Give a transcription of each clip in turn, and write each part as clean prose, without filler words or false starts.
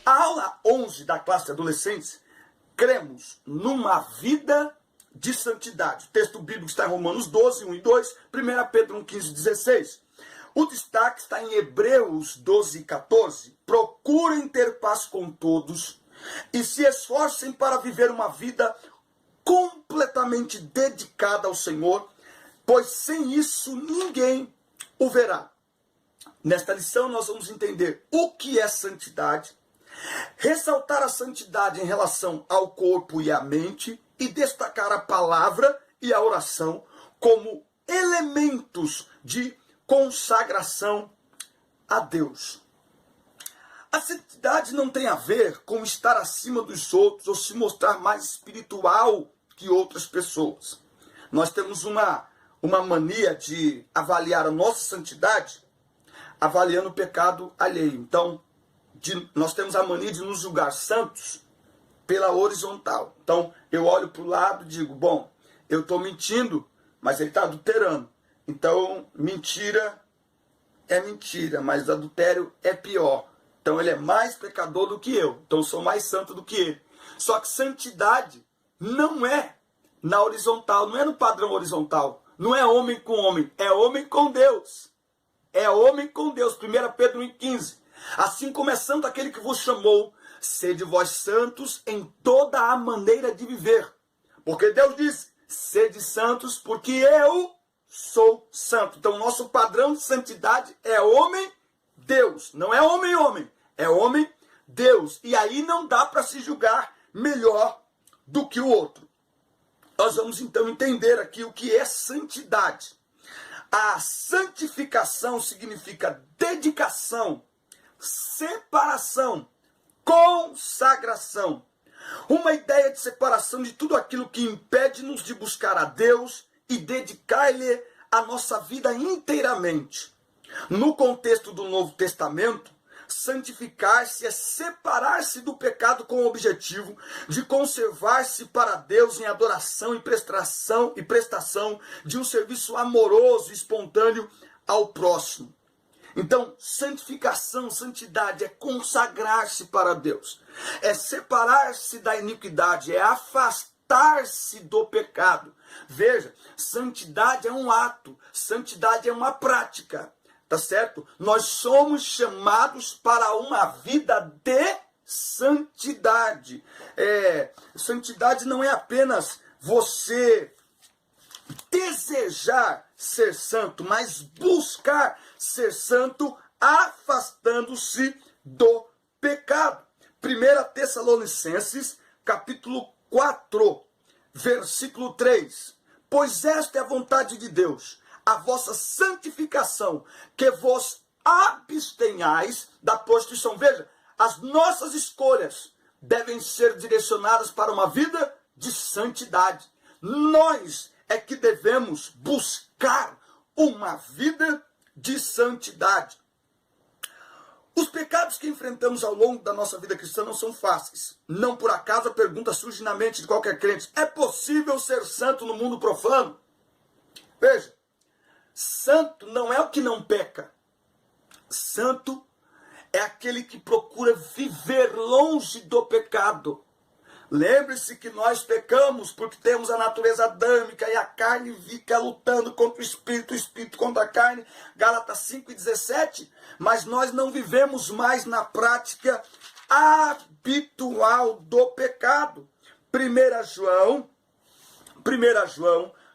A aula 11 da classe de adolescentes, cremos numa vida de santidade. O texto bíblico está em Romanos 12, 1 e 2, 1 Pedro 1, 15 e 16. O destaque está em Hebreus 12 e 14. Procurem ter paz com todos e se esforcem para viver uma vida completamente dedicada ao Senhor, pois sem isso ninguém o verá. Nesta lição nós vamos entender o que é santidade, ressaltar a santidade em relação ao corpo e à mente e destacar a palavra e a oração como elementos de consagração a Deus. A santidade não tem a ver com estar acima dos outros ou se mostrar mais espiritual que outras pessoas. Nós temos uma mania de avaliar a nossa santidade avaliando o pecado alheio. Então, nós temos a mania de nos julgar santos pela horizontal. Então, eu olho para o lado e digo, bom, eu estou mentindo, mas ele está adulterando. Então, mentira é mentira, mas adultério é pior. Então, ele é mais pecador do que eu. Então, eu sou mais santo do que ele. Só que santidade não é na horizontal, não é no padrão horizontal. Não é homem com homem, é homem com Deus. É homem com Deus. 1 Pedro 1,15. Assim como é santo aquele que vos chamou, sede vós santos em toda a maneira de viver. Porque Deus disse, sede santos porque eu sou santo. Então, nosso padrão de santidade é homem-Deus. Não é homem-homem, é homem-Deus. E aí não dá para se julgar melhor do que o outro. Nós vamos então entender aqui o que é santidade. A santificação significa dedicação, separação, consagração. Uma ideia de separação de tudo aquilo que impede-nos de buscar a Deus e dedicar-lhe a nossa vida inteiramente. No contexto do Novo Testamento, santificar-se é separar-se do pecado com o objetivo de conservar-se para Deus em adoração e prestação de um serviço amoroso e espontâneo ao próximo. Então, santificação, santidade é consagrar-se para Deus, é separar-se da iniquidade, é afastar-se do pecado. Veja, santidade é um ato, santidade é uma prática. Tá certo? Nós somos chamados para uma vida de santidade. Santidade não é apenas você desejar ser santo, mas buscar ser santo afastando-se do pecado. 1 Tessalonicenses, capítulo 4, versículo 3. Pois esta é a vontade de Deus, a vossa santificação, que vos abstenhais da prostituição. Veja, as nossas escolhas devem ser direcionadas para uma vida de santidade. Nós é que devemos buscar uma vida de santidade. Os pecados que enfrentamos ao longo da nossa vida cristã não são fáceis. Não por acaso a pergunta surge na mente de qualquer crente: é possível ser santo no mundo profano? Veja, santo não é o que não peca. Santo é aquele que procura viver longe do pecado. Lembre-se que nós pecamos porque temos a natureza adâmica e a carne fica lutando contra o espírito contra a carne. Gálatas 5:17. Mas nós não vivemos mais na prática habitual do pecado. 1 João,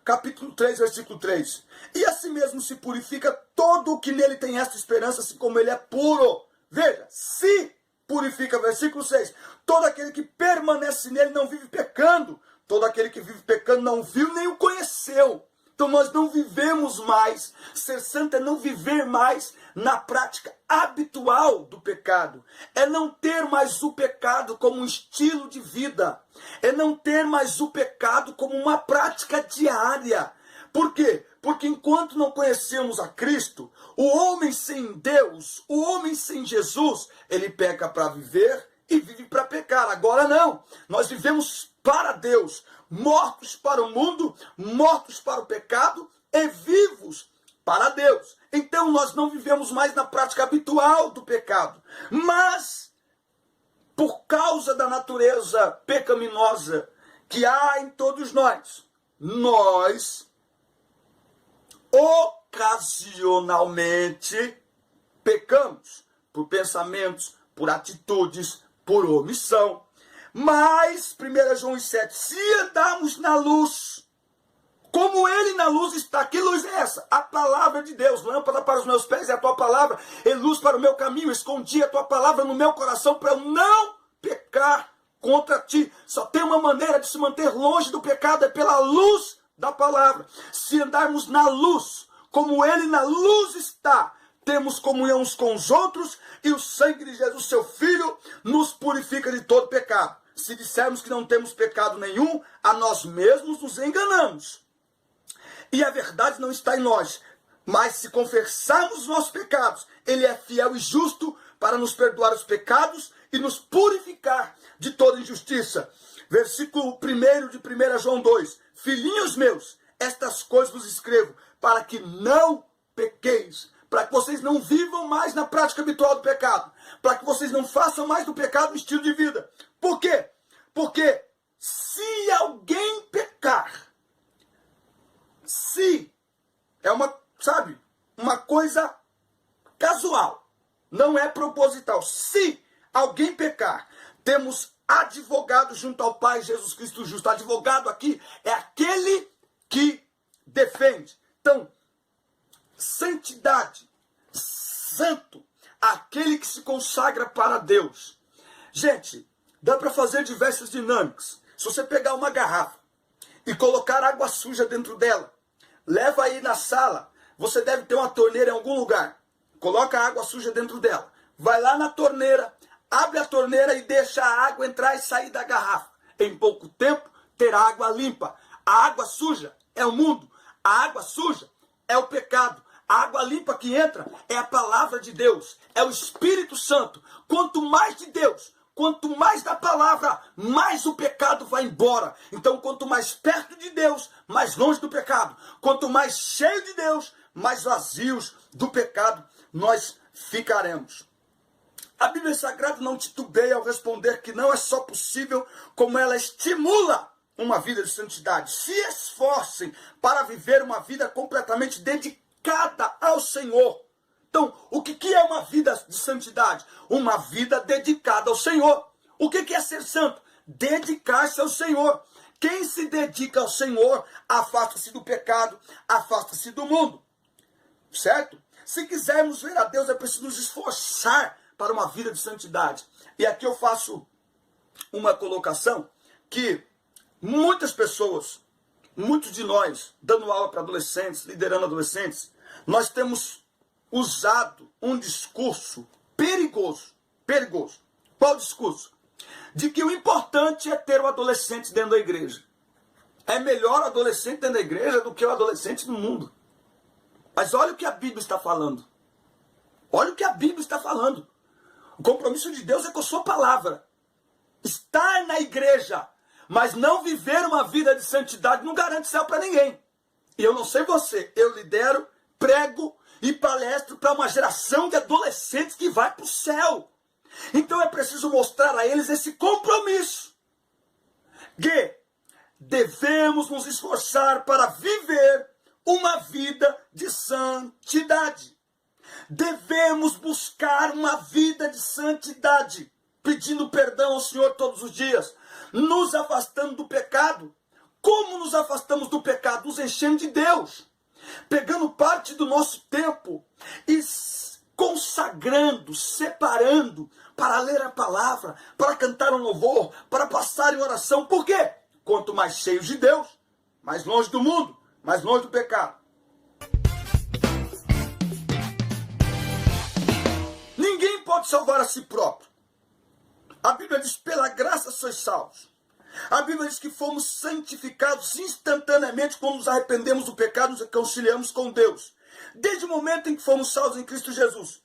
capítulo 3, versículo 3. E assim mesmo se purifica todo o que nele tem esta esperança, assim como ele é puro. Veja, se purifica, versículo 6. Todo aquele que permanece nele não vive pecando. Todo aquele que vive pecando não viu nem o conheceu. Então nós não vivemos mais. Ser santo é não viver mais na prática habitual do pecado. É não ter mais o pecado como um estilo de vida. É não ter mais o pecado como uma prática diária. Por quê? Porque enquanto não conhecemos a Cristo, o homem sem Deus, o homem sem Jesus, ele peca para viver e vive para pecar. Agora não. Nós vivemos para Deus, mortos para o mundo, mortos para o pecado e vivos para Deus. Então nós não vivemos mais na prática habitual do pecado, mas por causa da natureza pecaminosa que há em todos nós, nós ocasionalmente pecamos por pensamentos, por atitudes, por omissão. Mas, 1 João 7, se andarmos na luz, como ele na luz está, que luz é essa? A palavra de Deus, lâmpada para os meus pés é a tua palavra, e luz para o meu caminho, escondi a tua palavra no meu coração para eu não pecar contra ti. Só tem uma maneira de se manter longe do pecado, é pela luz da palavra. Se andarmos na luz, como ele na luz está, temos comunhão uns com os outros, e o sangue de Jesus, seu Filho, nos purifica de todo pecado. Se dissermos que não temos pecado nenhum, a nós mesmos nos enganamos. E a verdade não está em nós. Mas se confessarmos os nossos pecados, ele é fiel e justo para nos perdoar os pecados e nos purificar de toda injustiça. Versículo 1 de 1 João 2. Filhinhos meus, estas coisas vos escrevo, para que não pequeis, para que vocês não vivam mais na prática habitual do pecado, para que vocês não façam mais do pecado um estilo de vida. Por quê? Porque se alguém pecar, se é uma coisa casual, não é proposital. Se alguém pecar, temos advogado junto ao Pai, Jesus Cristo justo. Advogado aqui é aquele que defende. Então, santidade, santo, aquele que se consagra para Deus. Gente, dá para fazer diversas dinâmicas. Se você pegar uma garrafa e colocar água suja dentro dela, leva aí na sala, você deve ter uma torneira em algum lugar. Coloca a água suja dentro dela. Vai lá na torneira, abre a torneira e deixa a água entrar e sair da garrafa. Em pouco tempo, terá água limpa. A água suja é o mundo. A água suja é o pecado. A água limpa que entra é a palavra de Deus. É o Espírito Santo. Quanto mais de Deus, quanto mais da palavra, mais o pecado vai embora. Então, quanto mais perto de Deus, mais longe do pecado. Quanto mais cheio de Deus, mais vazios do pecado nós ficaremos. A Bíblia Sagrada não titubeia ao responder que não é só possível, como ela estimula uma vida de santidade. Se esforcem para viver uma vida completamente dedicada ao Senhor. Então, o que é uma vida de santidade? Uma vida dedicada ao Senhor. O que é ser santo? Dedicar-se ao Senhor. Quem se dedica ao Senhor, afasta-se do pecado, afasta-se do mundo. Certo? Se quisermos ver a Deus, é preciso nos esforçar para uma vida de santidade. E aqui eu faço uma colocação que muitas pessoas, muitos de nós, dando aula para adolescentes, liderando adolescentes, nós temos usado um discurso perigoso. Perigoso. Qual discurso? De que o importante é ter o adolescente dentro da igreja. É melhor o adolescente dentro da igreja do que o adolescente no mundo. Mas olha o que a Bíblia está falando. Olha o que a Bíblia está falando. O compromisso de Deus é com a sua palavra. Estar na igreja, mas não viver uma vida de santidade não garante céu para ninguém. E eu não sei você, eu lidero, prego e palestro para uma geração de adolescentes que vai para o céu. Então é preciso mostrar a eles esse compromisso. Que devemos nos esforçar para viver uma vida de santidade. Devemos buscar uma vida de santidade, pedindo perdão ao Senhor todos os dias, nos afastando do pecado. Como nos afastamos do pecado? Nos enchendo de Deus, pegando parte do nosso tempo e consagrando, separando para ler a palavra, para cantar um louvor, para passar em oração. Por quê? Quanto mais cheios de Deus, mais longe do mundo, mais longe do pecado. Ninguém pode salvar a si próprio. A Bíblia diz, pela graça sois salvos. A Bíblia diz que fomos santificados instantaneamente quando nos arrependemos do pecado, nos reconciliamos com Deus. Desde o momento em que fomos salvos em Cristo Jesus.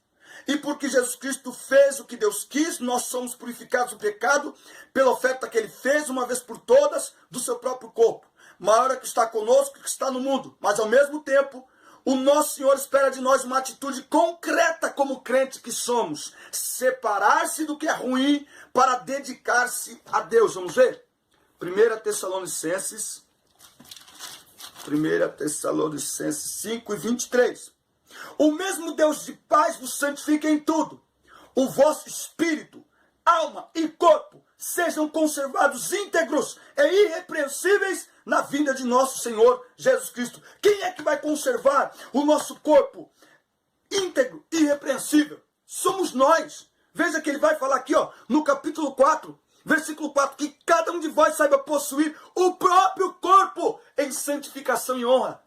E porque Jesus Cristo fez o que Deus quis, nós somos purificados do pecado pela oferta que Ele fez uma vez por todas do seu próprio corpo. Maior é que está conosco que está no mundo. Mas ao mesmo tempo, O nosso Senhor espera de nós uma atitude concreta como crente que somos. Separar-se do que é ruim para dedicar-se a Deus. Vamos ver? 1 Tessalonicenses 5:23. O mesmo Deus de paz vos santifica em tudo. O vosso espírito, alma e corpo sejam conservados íntegros e irrepreensíveis na vinda de nosso Senhor Jesus Cristo. Quem é que vai conservar o nosso corpo íntegro e irrepreensível? Somos nós. Veja que ele vai falar aqui, no capítulo 4, versículo 4, que cada um de vós saiba possuir o próprio corpo em santificação e honra.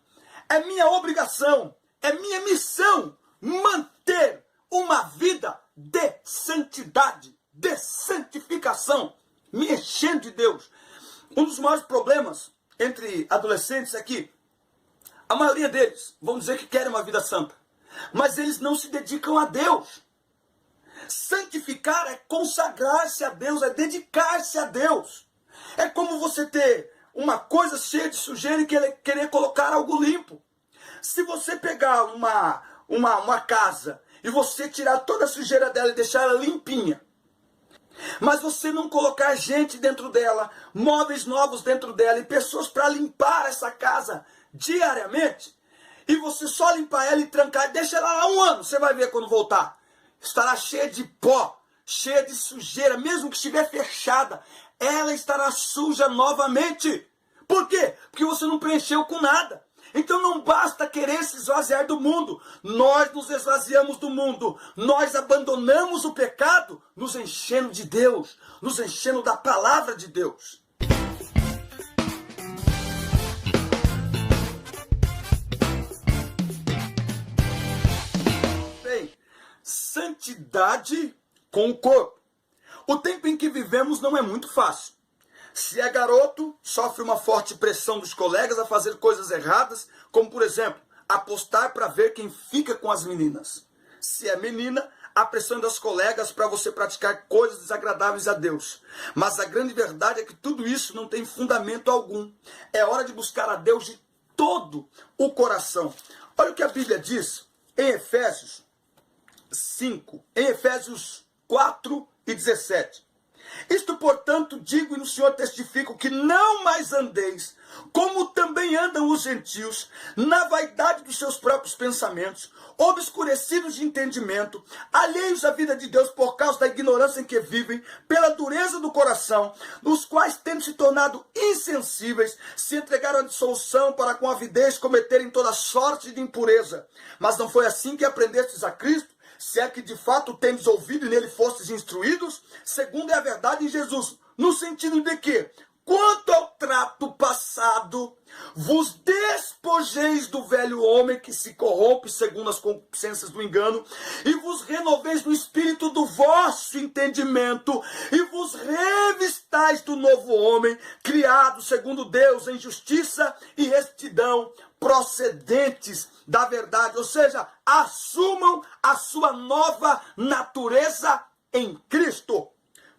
É minha obrigação, é minha missão manter uma vida de santidade, de santificação, me enchendo de Deus. Um dos maiores problemas entre adolescentes é que a maioria deles vão dizer que querem uma vida santa, mas eles não se dedicam a Deus. Santificar é consagrar-se a Deus, é dedicar-se a Deus. É como você ter uma coisa cheia de sujeira e querer colocar algo limpo. Se você pegar uma casa e você tirar toda a sujeira dela e deixar ela limpinha, mas você não colocar gente dentro dela, móveis novos dentro dela e pessoas para limpar essa casa diariamente, e você só limpar ela e trancar, deixa ela lá 1 ano, você vai ver quando voltar. Estará cheia de pó, cheia de sujeira, mesmo que estiver fechada, ela estará suja novamente. Por quê? Porque você não preencheu com nada. Então não basta querer se esvaziar do mundo. Nós nos esvaziamos do mundo. Nós abandonamos o pecado, nos enchendo de Deus, nos enchendo da palavra de Deus. Bem, santidade com o corpo. O tempo em que vivemos não é muito fácil. Se é garoto, sofre uma forte pressão dos colegas a fazer coisas erradas, como, por exemplo, apostar para ver quem fica com as meninas. Se é menina, a pressão das colegas para você praticar coisas desagradáveis a Deus. Mas a grande verdade é que tudo isso não tem fundamento algum. É hora de buscar a Deus de todo o coração. Olha o que a Bíblia diz em Efésios 4:17. Isto, portanto, digo e no Senhor testifico que não mais andeis, como também andam os gentios, na vaidade dos seus próprios pensamentos, obscurecidos de entendimento, alheios à vida de Deus por causa da ignorância em que vivem, pela dureza do coração, nos quais, tendo se tornado insensíveis, se entregaram à dissolução para com avidez cometerem toda sorte de impureza. Mas não foi assim que aprendestes a Cristo? Se é que de fato tendes ouvido e nele fostes instruídos, segundo é a verdade em Jesus, no sentido de que, quanto ao trato passado, vos despojeis do velho homem que se corrompe segundo as concupiscências do engano, e vos renoveis no espírito do vosso entendimento, e vos revistais do novo homem, criado segundo Deus em justiça e retidão, procedentes da verdade. Ou seja, assumam a sua nova natureza em Cristo.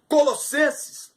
Colossenses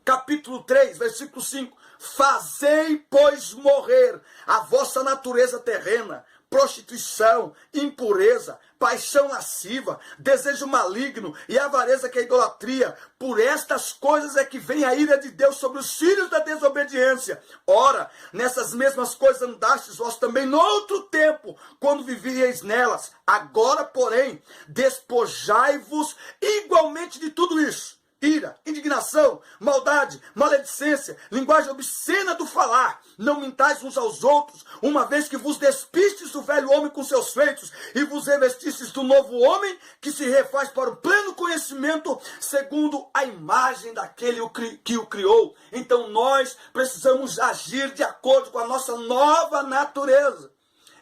capítulo 3, versículo 5. Fazei, pois, morrer a vossa natureza terrena, prostituição, impureza, paixão lasciva, desejo maligno e avareza, que é idolatria. Por estas coisas é que vem a ira de Deus sobre os filhos da desobediência. Ora, nessas mesmas coisas andastes vós também no outro tempo, quando vivíeis nelas. Agora, porém, despojai-vos igualmente de tudo isso: ira, indignação, maldade, maledicência, linguagem obscena do falar. Não mintais uns aos outros, uma vez que vos despistes do velho homem com seus feitos e vos revestistes do novo homem, que se refaz para o pleno conhecimento, segundo a imagem daquele que o criou. Então nós precisamos agir de acordo com a nossa nova natureza.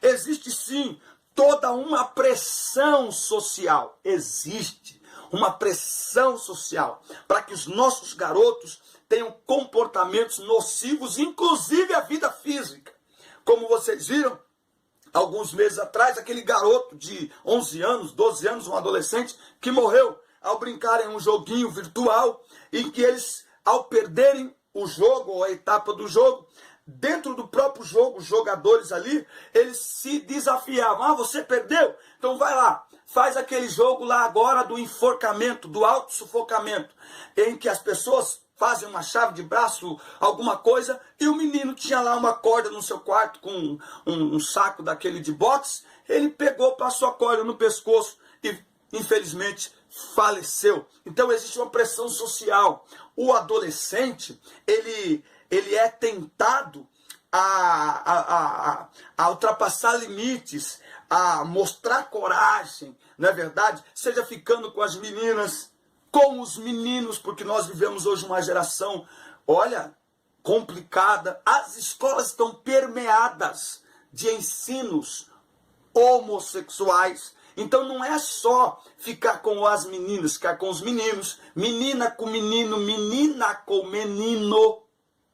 Existe sim toda uma pressão social. Existe uma pressão social para que os nossos garotos tenham comportamentos nocivos, inclusive a vida física. Como vocês viram, alguns meses atrás, aquele garoto de 11 anos, 12 anos, um adolescente, que morreu ao brincar em um joguinho virtual, em que eles, ao perderem o jogo, ou a etapa do jogo, dentro do próprio jogo, os jogadores ali, eles se desafiavam. Ah, você perdeu? Então vai lá, faz aquele jogo lá agora do enforcamento, do autossufocamento, em que as pessoas fazem uma chave de braço, alguma coisa, e o menino tinha lá uma corda no seu quarto com um saco daquele de boxe, ele pegou, passou a corda no pescoço e, infelizmente, faleceu. Então existe uma pressão social. O adolescente, ele é tentado a ultrapassar limites, a mostrar coragem, não é verdade? Seja ficando com as meninas, com os meninos, porque nós vivemos hoje uma geração, olha, complicada. As escolas estão permeadas de ensinos homossexuais. Então não é só ficar com as meninas, ficar com os meninos, menina com menino, menina com menino.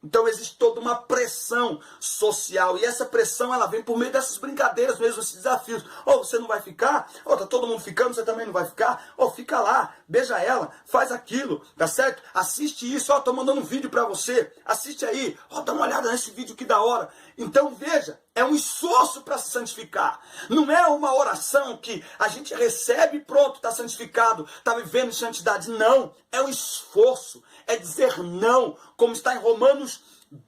Então existe toda uma pressão social, e essa pressão ela vem por meio dessas brincadeiras mesmo, esses desafios. Ou você não vai ficar, ou tá todo mundo ficando, você também não vai ficar, ou fica lá, beija ela, faz aquilo, tá certo? Assiste isso, ó, tô mandando um vídeo pra você, assiste aí, ó, dá uma olhada nesse vídeo que da hora. Então veja, é um esforço para se santificar, não é uma oração que a gente recebe e pronto, está santificado, está vivendo em santidade, não, é um esforço, é dizer não, como está em Romanos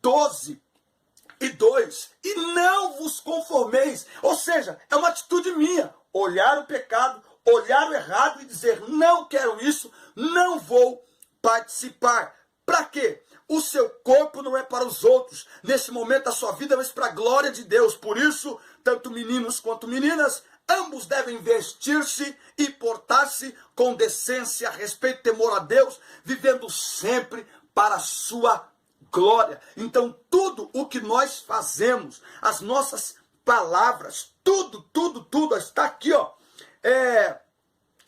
12:2, e não vos conformeis, ou seja, é uma atitude minha, olhar o pecado, olhar o errado e dizer, não quero isso, não vou participar. Para quê? O seu corpo não é para os outros, nesse momento da sua vida, mas para a glória de Deus. Por isso, tanto meninos quanto meninas, ambos devem vestir-se e portar-se com decência, respeito e temor a Deus, vivendo sempre para a sua glória. Então, tudo o que nós fazemos, as nossas palavras, tudo, está aqui, ó.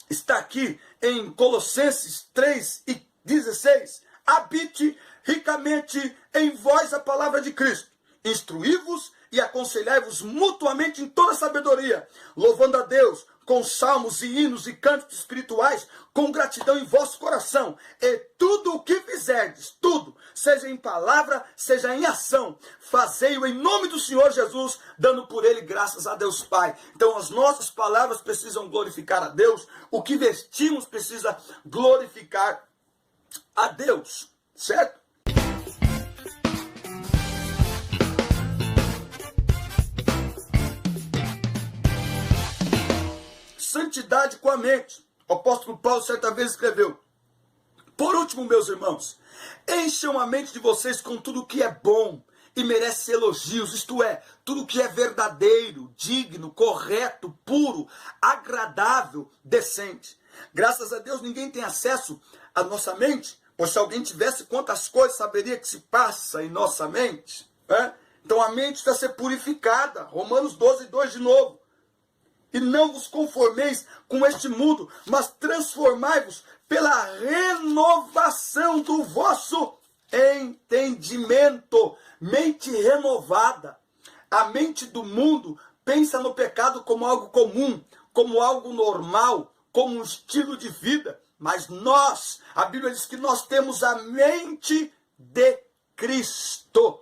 Está aqui em Colossenses 3:16. Habite ricamente em vós a palavra de Cristo. Instruí-vos e aconselhai-vos mutuamente em toda sabedoria, louvando a Deus com salmos e hinos e cânticos espirituais, com gratidão em vosso coração. E tudo o que fizerdes, tudo, seja em palavra, seja em ação, fazei-o em nome do Senhor Jesus, dando por ele graças a Deus Pai. Então as nossas palavras precisam glorificar a Deus, o que vestimos precisa glorificar a Deus, certo? Santidade com a mente. O apóstolo Paulo certa vez escreveu: por último, meus irmãos, encham a mente de vocês com tudo que é bom e merece elogios, isto é, tudo que é verdadeiro, digno, correto, puro, agradável, decente. Graças a Deus ninguém tem acesso à nossa mente, pois se alguém tivesse quantas coisas saberia que se passa em nossa mente, né? Então a mente está a ser purificada. Romanos 12:2 de novo. E não vos conformeis com este mundo, mas transformai-vos pela renovação do vosso entendimento. Mente renovada. A mente do mundo pensa no pecado como algo comum, como algo normal, como um estilo de vida. Mas nós, a Bíblia diz que nós temos a mente de Cristo.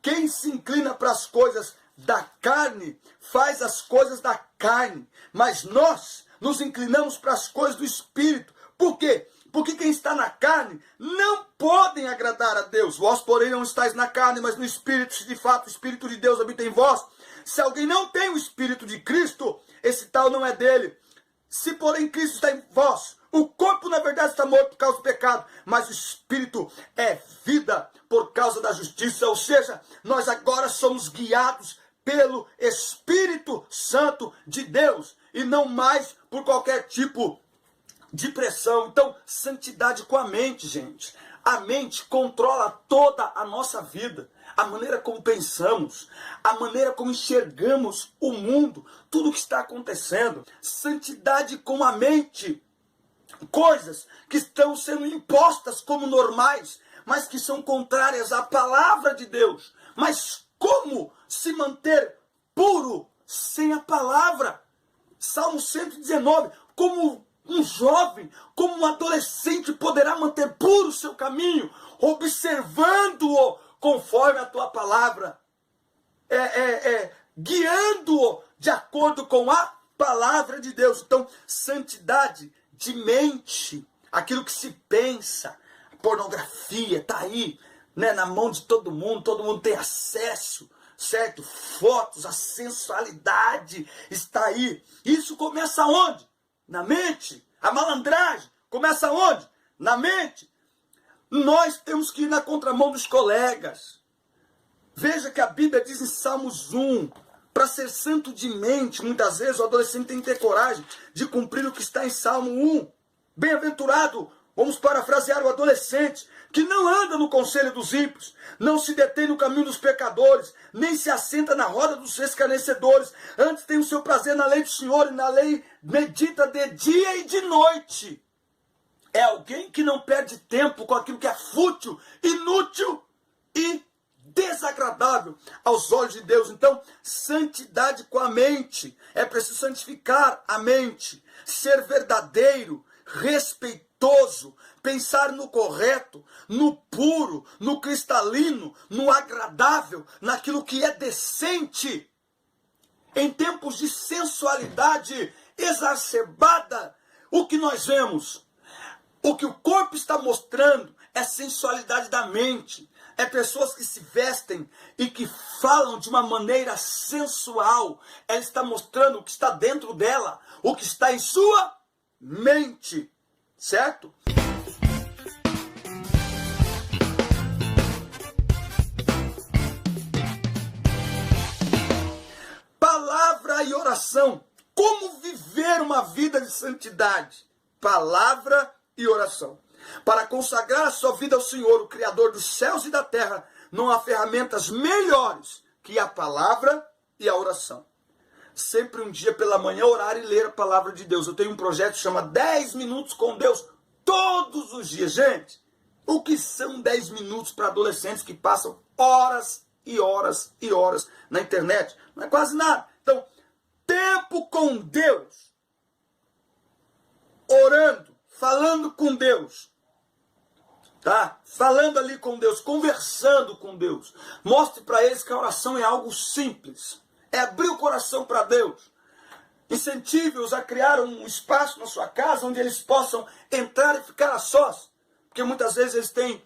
Quem se inclina para as coisas da carne, faz as coisas da carne. Mas nós nos inclinamos para as coisas do Espírito. Por quê? Porque quem está na carne não podem agradar a Deus. Vós, porém, não estáis na carne, mas no Espírito, se de fato o Espírito de Deus habita em vós. Se alguém não tem o Espírito de Cristo, esse tal não é dele. Se, porém, Cristo está em vós, o corpo, na verdade, está morto por causa do pecado, mas o Espírito é vida por causa da justiça. Ou seja, nós agora somos guiados pelo Espírito Santo de Deus e não mais por qualquer tipo de pressão. Então, santidade com a mente, gente. A mente controla toda a nossa vida. A maneira como pensamos, a maneira como enxergamos o mundo, tudo o que está acontecendo. Santidade com a mente. Coisas que estão sendo impostas como normais, mas que são contrárias à palavra de Deus. Mas como se manter puro sem a palavra? Salmo 119, como um jovem, como um adolescente poderá manter puro o seu caminho, observando-o conforme a tua palavra, guiando-o de acordo com a palavra de Deus. Então, santidade de mente, aquilo que se pensa, pornografia está aí, né, na mão de todo mundo tem acesso, certo? Fotos, a sensualidade está aí. Isso começa onde? Na mente. A malandragem começa onde? Na mente. Nós temos que ir na contramão dos colegas. Veja que a Bíblia diz em Salmos 1, para ser santo de mente, muitas vezes o adolescente tem que ter coragem de cumprir o que está em Salmo 1. Bem-aventurado, vamos parafrasear o adolescente, que não anda no conselho dos ímpios, não se detém no caminho dos pecadores, nem se assenta na roda dos escarnecedores, antes tem o seu prazer na lei do Senhor, e na lei medita de dia e de noite. É alguém que não perde tempo com aquilo que é fútil, inútil e desagradável aos olhos de Deus. Então, santidade com a mente. É preciso santificar a mente, ser verdadeiro, respeitoso, pensar no correto, no puro, no cristalino, no agradável, naquilo que é decente. Em tempos de sensualidade exacerbada, o que nós vemos? O que o corpo está mostrando é sensualidade da mente. É pessoas que se vestem e que falam de uma maneira sensual. Ela está mostrando o que está dentro dela, o que está em sua mente. Certo? Palavra e oração. Como viver uma vida de santidade? Palavra e oração. Para consagrar a sua vida ao Senhor, o Criador dos céus e da terra, não há ferramentas melhores que a palavra e a oração. Sempre um dia pela manhã orar e ler a palavra de Deus. Eu tenho um projeto que chama 10 minutos com Deus todos os dias. Gente, o que são 10 minutos para adolescentes que passam horas e horas e horas na internet? Não é quase nada. Então, tempo com Deus, orando, falando com Deus, tá? Falando ali com Deus, conversando com Deus. Mostre para eles que a oração é algo simples. É abrir o coração para Deus. Incentive-os a criar um espaço na sua casa onde eles possam entrar e ficar a sós. Porque muitas vezes eles têm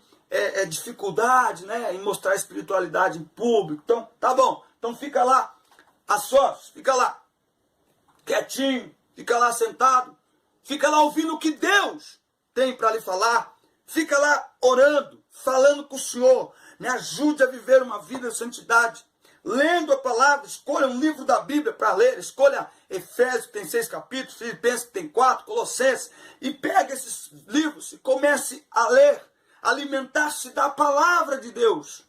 dificuldade, né, em mostrar a espiritualidade em público. Então, tá bom. Então fica lá a sós. Fica lá quietinho. Fica lá sentado. Fica lá ouvindo o que Deus tem para lhe falar. Fica lá orando, falando com o Senhor. Me ajude a viver uma vida de santidade. Lendo a palavra, escolha um livro da Bíblia para ler. Escolha Efésios, que tem 6 capítulos, Filipenses, que tem 4, Colossenses. E pegue esses livros e comece a ler. Alimentar-se da palavra de Deus.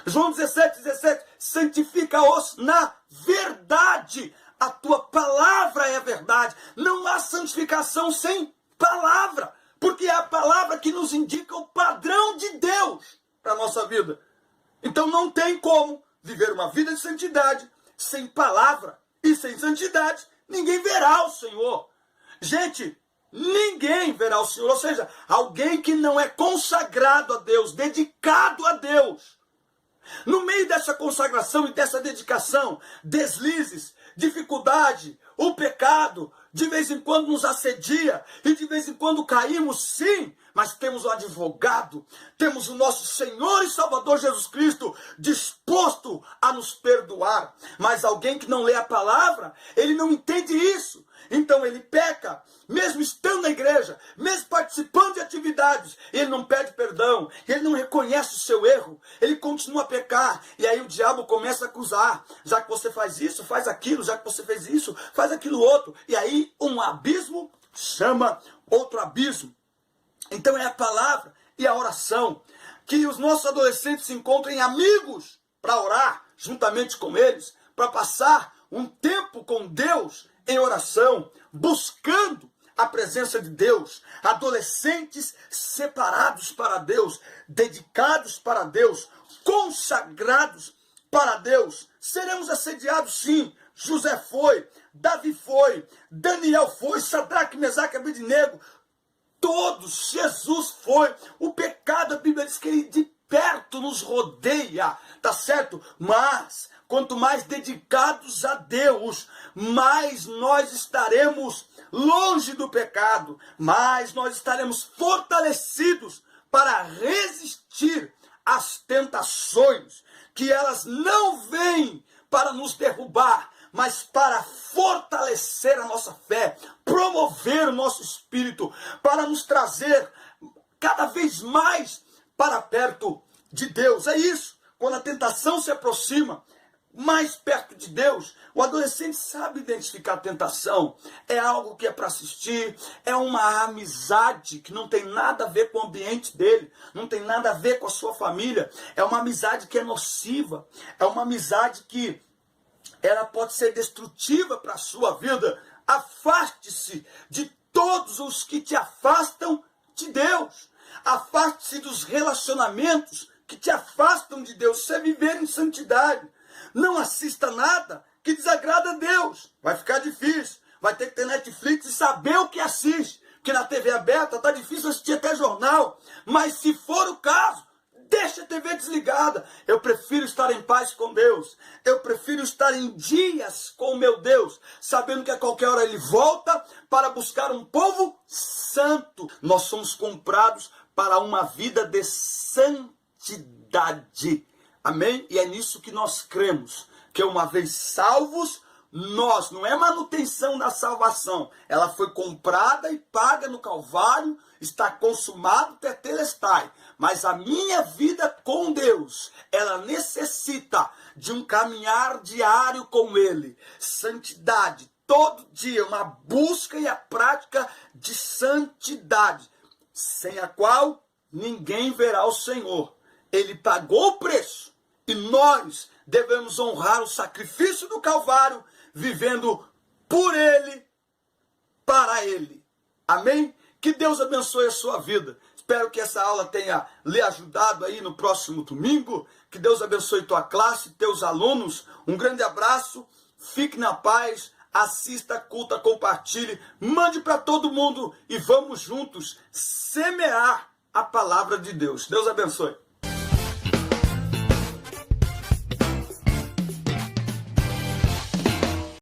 João 17:17. Santifica-os na verdade. A tua palavra é a verdade. Não há santificação sem palavra. Porque é a palavra que nos indica o padrão de Deus para a nossa vida. Então não tem como viver uma vida de santidade sem palavra e sem santidade. Ninguém verá o Senhor. Gente, ninguém verá o Senhor. Ou seja, alguém que não é consagrado a Deus, dedicado a Deus. No meio dessa consagração e dessa dedicação, deslizes, dificuldade, o pecado, de vez em quando nos assedia, e de vez em quando caímos, sim, mas temos um advogado, temos o nosso Senhor e Salvador Jesus Cristo disposto a nos perdoar. Mas alguém que não lê a palavra, ele não entende isso. Então ele peca, mesmo estando na igreja, mesmo participando de atividades, ele não pede perdão, ele não reconhece o seu erro, ele continua a pecar, e aí o diabo começa a acusar, já que você faz isso, faz aquilo, já que você fez isso, faz aquilo outro, e aí um abismo chama outro abismo. Então é a palavra e a oração, que os nossos adolescentes encontrem amigos para orar juntamente com eles, para passar um tempo com Deus em oração, buscando a presença de Deus. Adolescentes separados para Deus, dedicados para Deus, consagrados para Deus. Seremos assediados, sim. José foi, Davi foi, Daniel foi, Sadraque, Mesaque e Abednego. Todos, Jesus foi. O pecado, a Bíblia diz que ele de perto nos rodeia. odeia, tá certo? Mas quanto mais dedicados a Deus, mais nós estaremos longe do pecado, mais nós estaremos fortalecidos para resistir às tentações, que elas não vêm para nos derrubar, mas para fortalecer a nossa fé, promover o nosso espírito, para nos trazer cada vez mais para perto de Deus. É isso, quando a tentação se aproxima mais perto de Deus, o adolescente sabe identificar a tentação. É algo que é para assistir, é uma amizade que não tem nada a ver com o ambiente dele, não tem nada a ver com a sua família, é uma amizade que é nociva, é uma amizade que ela pode ser destrutiva para a sua vida. Afaste-se de todos os que te afastam de Deus. Afaste-se dos relacionamentos que te afastam de Deus. Isso é viver em santidade. Não assista nada que desagrada a Deus. Vai ficar difícil. Vai ter que ter Netflix e saber o que assiste. Porque na TV aberta está difícil assistir até jornal. Mas se for o caso, deixa a TV desligada. Eu prefiro estar em paz com Deus. Eu prefiro estar em dias com o meu Deus, sabendo que a qualquer hora Ele volta para buscar um povo santo. Nós somos comprados para uma vida de santidade. Amém? E é nisso que nós cremos, que uma vez salvos, nós, não é manutenção da salvação, ela foi comprada e paga no Calvário, está consumado tetelestai, mas a minha vida com Deus, ela necessita de um caminhar diário com Ele, santidade, todo dia, uma busca e a prática de santidade, sem a qual ninguém verá o Senhor. Ele pagou o preço. E nós devemos honrar o sacrifício do Calvário, vivendo por Ele, para Ele. Amém? Que Deus abençoe a sua vida. Espero que essa aula tenha lhe ajudado aí no próximo domingo. Que Deus abençoe tua classe, teus alunos. Um grande abraço. Fique na paz. Assista, curta, compartilhe. Mande para todo mundo. E vamos juntos semear a palavra de Deus. Deus abençoe.